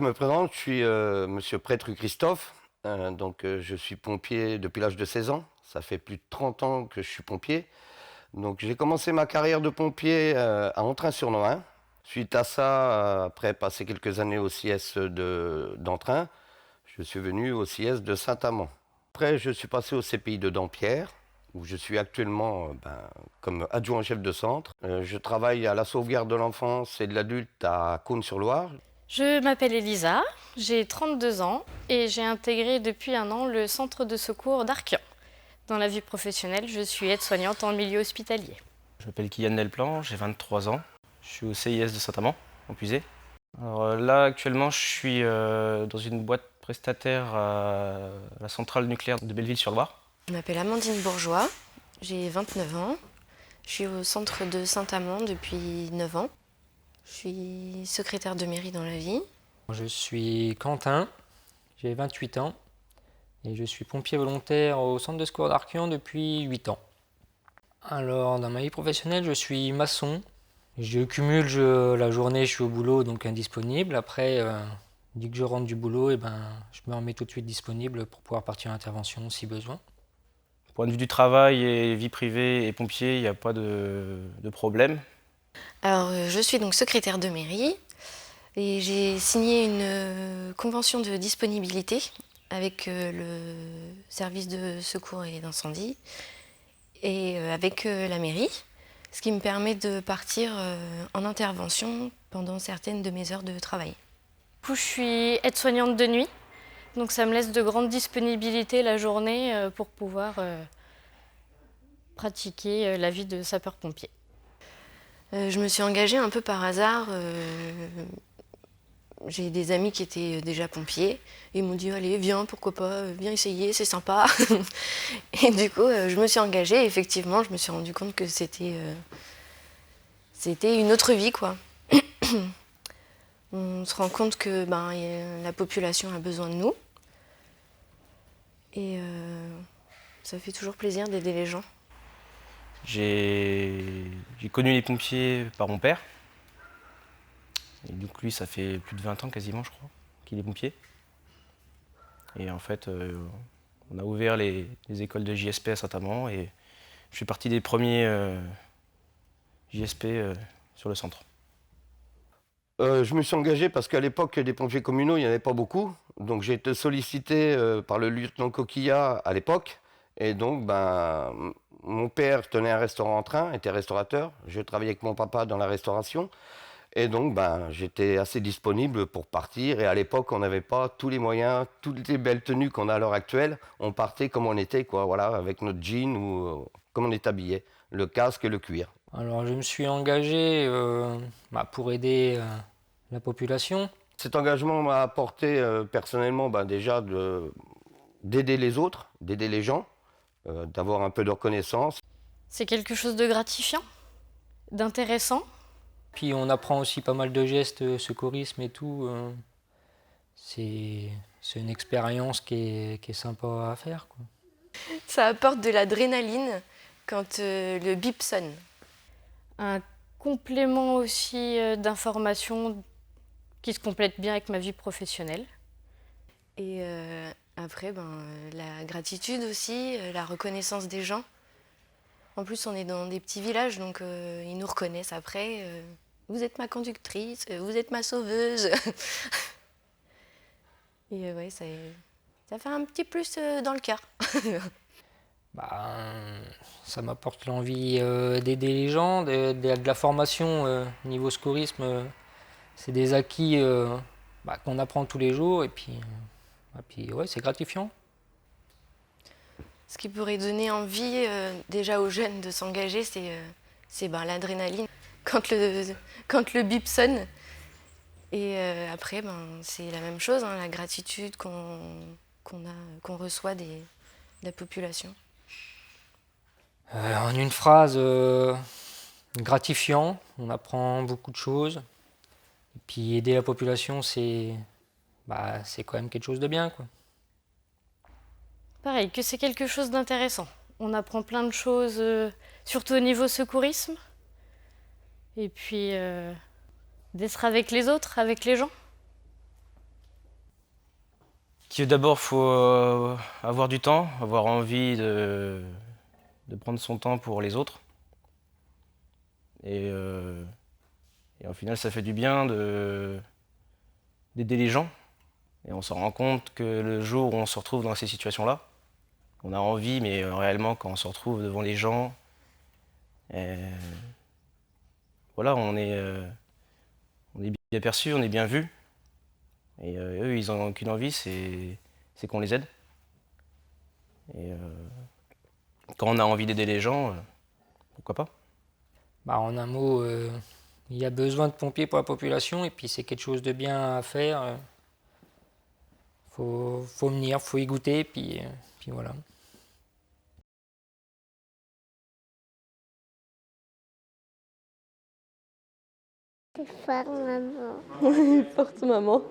me présente, je suis Monsieur Prêtre Christophe. Je suis pompier depuis l'âge de 16 ans. Ça fait plus de 30 ans que je suis pompier. Donc j'ai commencé ma carrière de pompier à Entrain-sur-Nohain. Suite à ça, après passer quelques années au CIS d'Entrain, je suis venu au CIS de Saint-Amand. Après, je suis passé au CPI de Dampierre, où je suis actuellement comme adjoint-chef de centre. Je travaille à la sauvegarde de l'enfance et de l'adulte à Cosne-sur-Loire. Je m'appelle Elisa, j'ai 32 ans et j'ai intégré depuis un an le centre de secours d'Arquian. Dans la vie professionnelle, je suis aide-soignante en milieu hospitalier. Je m'appelle Kylian Delplan, j'ai 23 ans. Je suis au CIS de Saint-Amand, en Puisé. Alors là, actuellement, je suis dans une boîte prestataire à la centrale nucléaire de Belleville-sur-Loire. Je m'appelle Amandine Bourgeois, j'ai 29 ans. Je suis au centre de Saint-Amand depuis 9 ans. Je suis secrétaire de mairie dans la vie. Je suis Quentin, j'ai 28 ans et je suis pompier volontaire au centre de secours d'Arquian depuis 8 ans. Alors, dans ma vie professionnelle, je suis maçon. Je cumule la journée, je suis au boulot, donc indisponible. Après, dès que je rentre du boulot, je me remets tout de suite disponible pour pouvoir partir à l'intervention si besoin. Point de vue du travail et vie privée et pompier, il n'y a pas de problème. Alors, je suis donc secrétaire de mairie et j'ai signé une convention de disponibilité avec le service de secours et d'incendie et avec la mairie, ce qui me permet de partir en intervention pendant certaines de mes heures de travail. Du coup, je suis aide-soignante de nuit, donc ça me laisse de grandes disponibilités la journée pour pouvoir pratiquer la vie de sapeur-pompier. Je me suis engagée un peu par hasard. J'ai des amis qui étaient déjà pompiers. Ils m'ont dit allez, viens, pourquoi pas, viens essayer, c'est sympa. Et du coup, je me suis engagée. Et effectivement, je me suis rendu compte que c'était une autre vie, quoi. On se rend compte que la population a besoin de nous. Et ça fait toujours plaisir d'aider les gens. J'ai connu les pompiers par mon père. Et donc lui, ça fait plus de 20 ans quasiment, je crois, qu'il est pompier. Et en fait, on a ouvert les écoles de JSP à Saint-Amand et je fais partie des premiers JSP sur le centre. Je me suis engagé parce qu'à l'époque, des pompiers communaux, il n'y en avait pas beaucoup. Donc j'ai été sollicité par le lieutenant Coquillat à l'époque. Et donc, mon père tenait un restaurant en train, était restaurateur. Je travaillais avec mon papa dans la restauration. Et donc, j'étais assez disponible pour partir. Et à l'époque, on n'avait pas tous les moyens, toutes les belles tenues qu'on a à l'heure actuelle. On partait comme on était, quoi, voilà, avec notre jean ou comme on est habillé, le casque et le cuir. Alors, je me suis engagé pour aider la population. Cet engagement m'a apporté personnellement déjà d'aider les autres, d'aider les gens, d'avoir un peu de reconnaissance. C'est quelque chose de gratifiant, d'intéressant. Puis on apprend aussi pas mal de gestes, secourisme et tout. C'est une expérience qui est sympa à faire, quoi. Ça apporte de l'adrénaline quand le bip sonne. Un complément aussi d'information qui se complète bien avec ma vie professionnelle. Et après, la gratitude aussi, la reconnaissance des gens. En plus, on est dans des petits villages, donc ils nous reconnaissent après. Vous êtes ma conductrice, vous êtes ma sauveuse. Et ouais, ça fait un petit plus dans le cœur. Ça m'apporte l'envie d'aider les gens, de la formation niveau secourisme. C'est des acquis qu'on apprend tous les jours et puis ouais, c'est gratifiant. Ce qui pourrait donner envie déjà aux jeunes de s'engager, c'est l'adrénaline quand le bip sonne. Et après, c'est la même chose, hein, la gratitude qu'on reçoit de la population. En une phrase, gratifiant, on apprend beaucoup de choses. Et puis aider la population, c'est quand même quelque chose de bien, quoi. Pareil, que c'est quelque chose d'intéressant. On apprend plein de choses, surtout au niveau secourisme. Et puis d'être avec les autres, avec les gens. D'abord, il faut avoir du temps, avoir envie de prendre son temps pour les autres. Et au final, ça fait du bien d'aider les gens. Et on se rend compte que le jour où on se retrouve dans ces situations-là, on a envie, mais réellement, quand on se retrouve devant les gens, voilà, on est bien perçu, on est bien vu. Et eux, ils n'ont qu'une envie, c'est qu'on les aide. Et quand on a envie d'aider les gens, pourquoi pas? Bah, en un mot, il y a besoin de pompiers pour la population et puis c'est quelque chose de bien à faire. Faut venir, faut y goûter, puis voilà. Porte maman. Porte maman.